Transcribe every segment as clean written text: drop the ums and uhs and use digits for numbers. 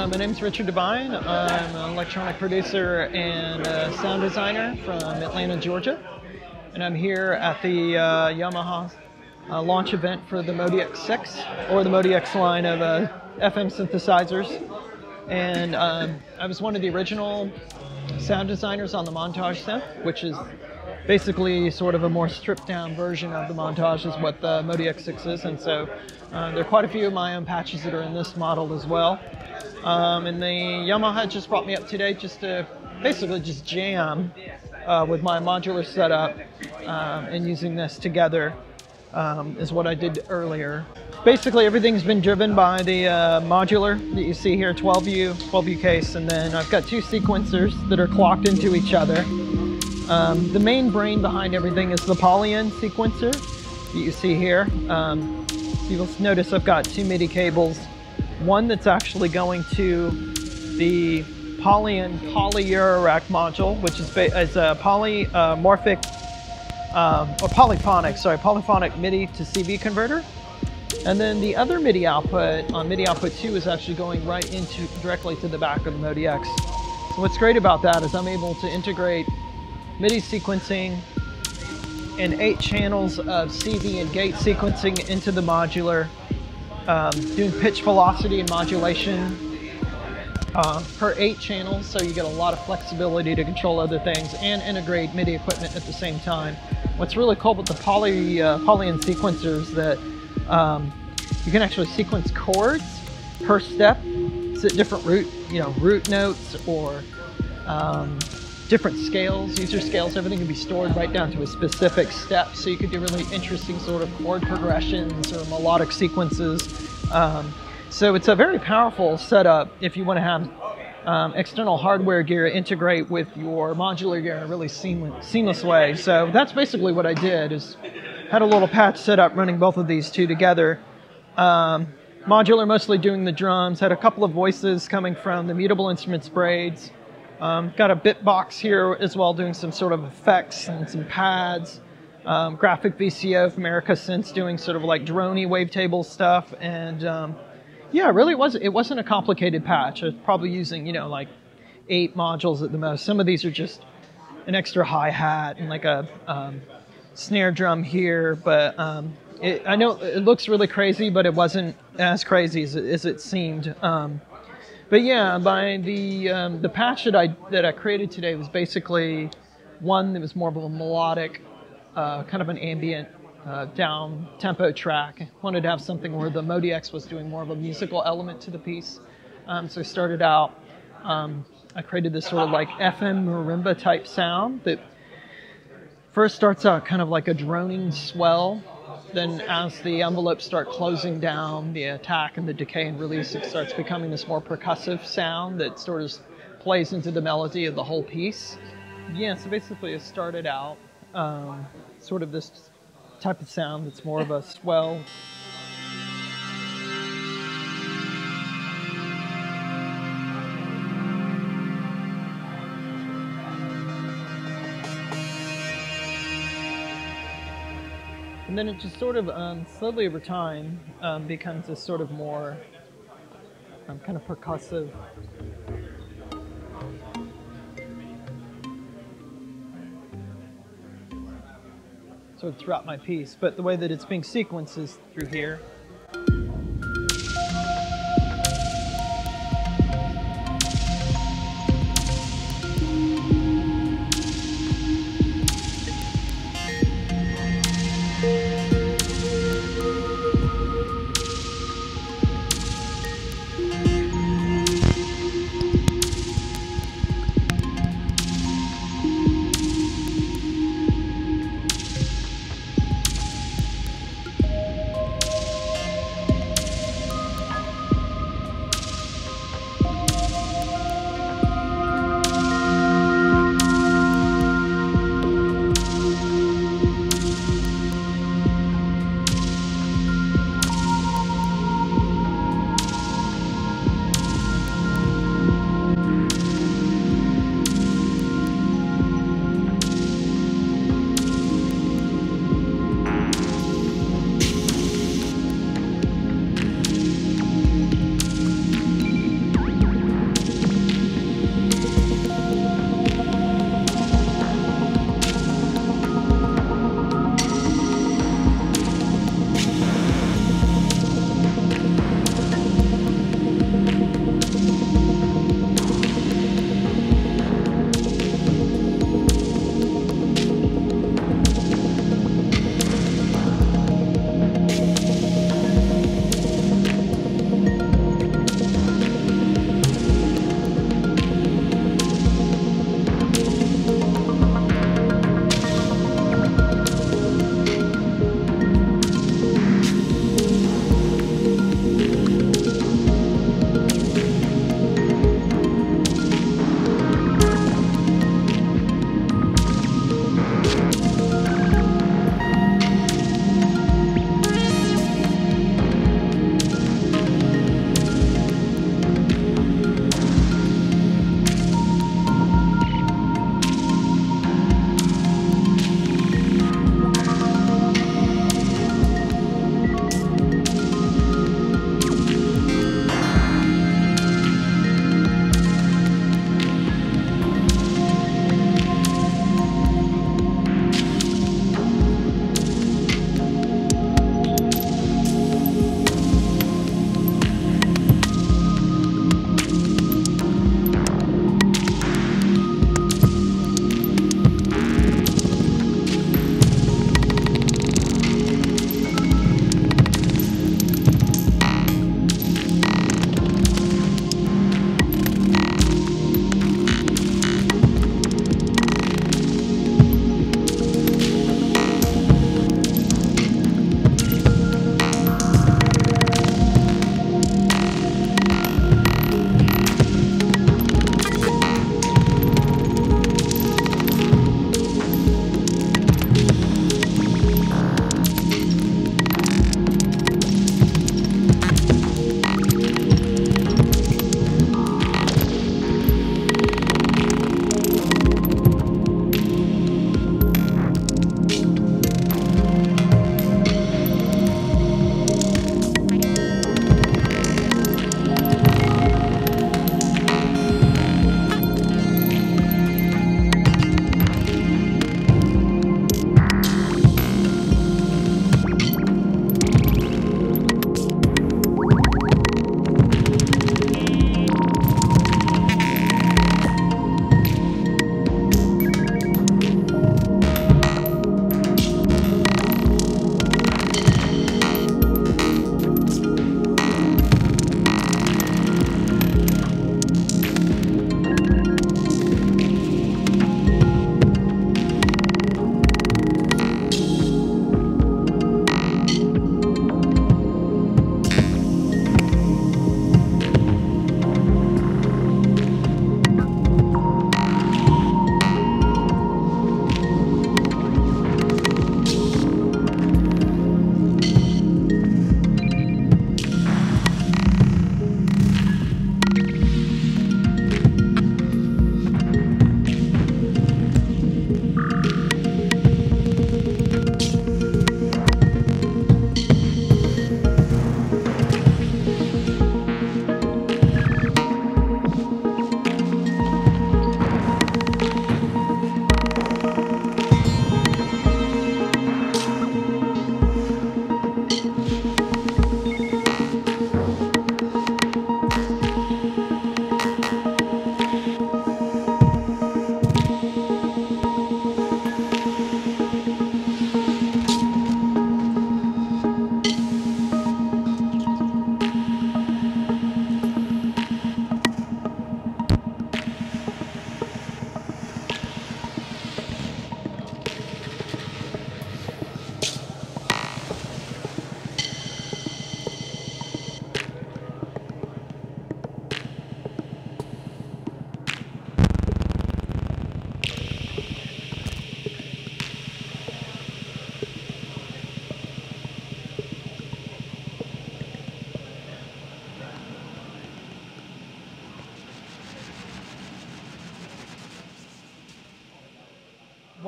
My name's Richard Devine. I'm an electronic producer and sound designer from Atlanta, Georgia. And I'm here at the Yamaha launch event for the MODX 6, or the MODX line of FM synthesizers. And I was one of the original sound designers on the Montage synth, which is basically sort of a more stripped down version of the Montage is what the MODX 6 is. And so there are quite a few of my own patches that are in this model as well. And the Yamaha just brought me up today just to basically just jam with my modular setup, and using this together is what I did earlier. Basically everything's been driven by the modular that you see here, 12U case, and then I've got two sequencers that are clocked into each other. The main brain behind everything is the Polyend sequencer that you see here. You'll notice I've got two MIDI cables. One that's actually going to the Polyend Eurorack module, which is a polyphonic MIDI to CV converter. And then the other MIDI output on MIDI output 2 is actually going right directly to the back of the MODX. So what's great about that is I'm able to integrate MIDI sequencing and 8 channels of CV and gate sequencing into the modular. Doing pitch velocity and modulation per 8 channels, so you get a lot of flexibility to control other things and integrate MIDI equipment at the same time. What's really cool with the Polyend sequencers that you can actually sequence chords per step. It's at different root notes or different scales, user scales. Everything can be stored right down to a specific step, so you could do really interesting sort of chord progressions or melodic sequences. So it's a very powerful setup if you want to have external hardware gear integrate with your modular gear in a really seamless way. So that's basically what I did, is had a little patch set up running both of these two together. Modular mostly doing the drums, had a couple of voices coming from the mutable instruments braids. Got a bit box here as well, doing some sort of effects and some pads. Graphic VCO from America Synths doing sort of like droney wavetable stuff. And yeah, really it wasn't a complicated patch. I was probably using, like 8 modules at the most. Some of these are just an extra hi-hat and like a snare drum here. But I know it looks really crazy, but it wasn't as crazy as it seemed. But yeah, the patch that I created today was basically one that was more of a melodic, kind of an ambient, down tempo track. I wanted to have something where the MODX was doing more of a musical element to the piece. So I started out, I created this sort of like FM marimba type sound that first starts out kind of like a droning swell. Then as the envelopes start closing down, the attack and the decay and release, it starts becoming this more percussive sound that sort of plays into the melody of the whole piece. Yeah, so basically it started out sort of this type of sound that's more of a swell. And then it just sort of slowly over time becomes this sort of more kind of percussive. Sort of throughout my piece, but the way that it's being sequenced is through here.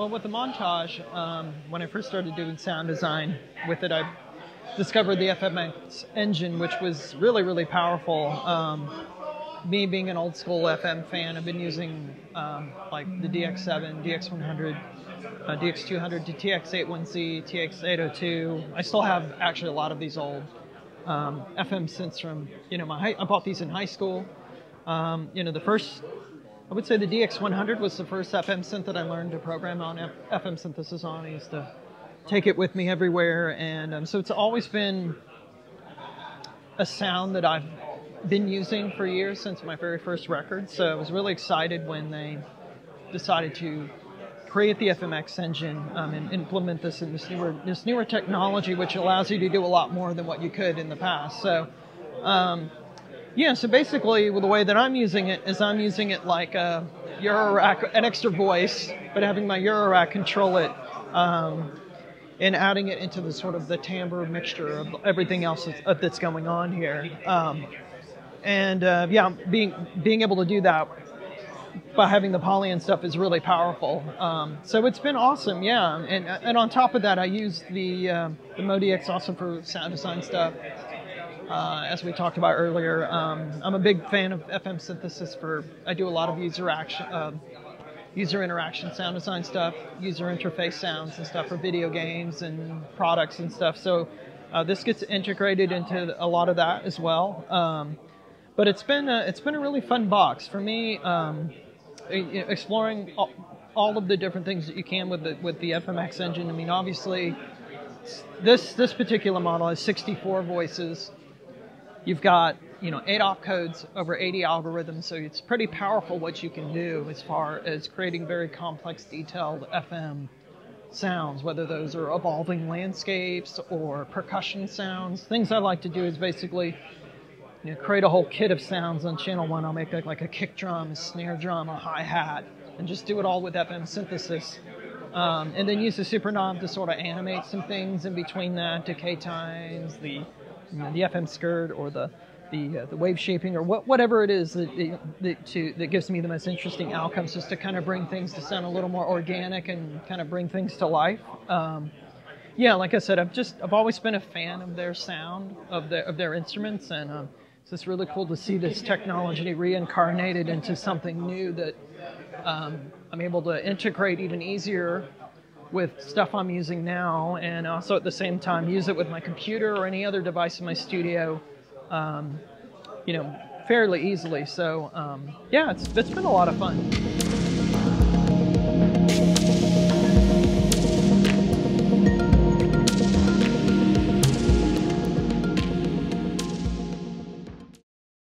well, with the Montage, when I first started doing sound design with it, I discovered the FMX engine, which was really, really powerful. Me being an old school FM fan, I've been using like the DX7, DX100, DX200 to TX81Z, TX802. I still have actually a lot of these old FM synths from, you know, I bought these in high school. You know, I would say the DX100 was the first FM synth that I learned to program on FM synthesis on. I used to take it with me everywhere, and so it's always been a sound that I've been using for years, since my very first record. So I was really excited when they decided to create the FMX engine and implement this in this newer technology, which allows you to do a lot more than what you could in the past. So yeah, so basically the way that I'm using it is I'm using it like a Eurorack, an extra voice, but having my Eurorack control it and adding it into the sort of the timbre mixture of everything else that's going on here. Yeah, being able to do that by having the Polyend stuff is really powerful. So it's been awesome, yeah. And on top of that, I use the MODX also for sound design stuff. As we talked about earlier, I'm a big fan of FM synthesis. I do a lot of user interaction sound design stuff, user interface sounds and stuff for video games and products and stuff. So this gets integrated into a lot of that as well. But it's been a really fun box for me, exploring all of the different things that you can with the FMX engine. I mean, obviously, this particular model has 64 voices. You've got, you know, 8 opcodes, over 80 algorithms, so it's pretty powerful what you can do as far as creating very complex, detailed FM sounds, whether those are evolving landscapes or percussion sounds. Things I like to do is basically, you know, create a whole kit of sounds on channel 1. I'll make like a kick drum, a snare drum, a hi-hat, and just do it all with FM synthesis. And then use the super knob to sort of animate some things in between that, decay times, the FM skirt, or the wave shaping, or whatever it is that gives me the most interesting outcomes, just to kind of bring things to sound a little more organic and kind of bring things to life. Yeah, like I said, I've always been a fan of their sound, of their instruments, and so it's really cool to see this technology reincarnated into something new that I'm able to integrate even easier with stuff I'm using now, and also at the same time use it with my computer or any other device in my studio, you know, fairly easily. So yeah, it's been a lot of fun.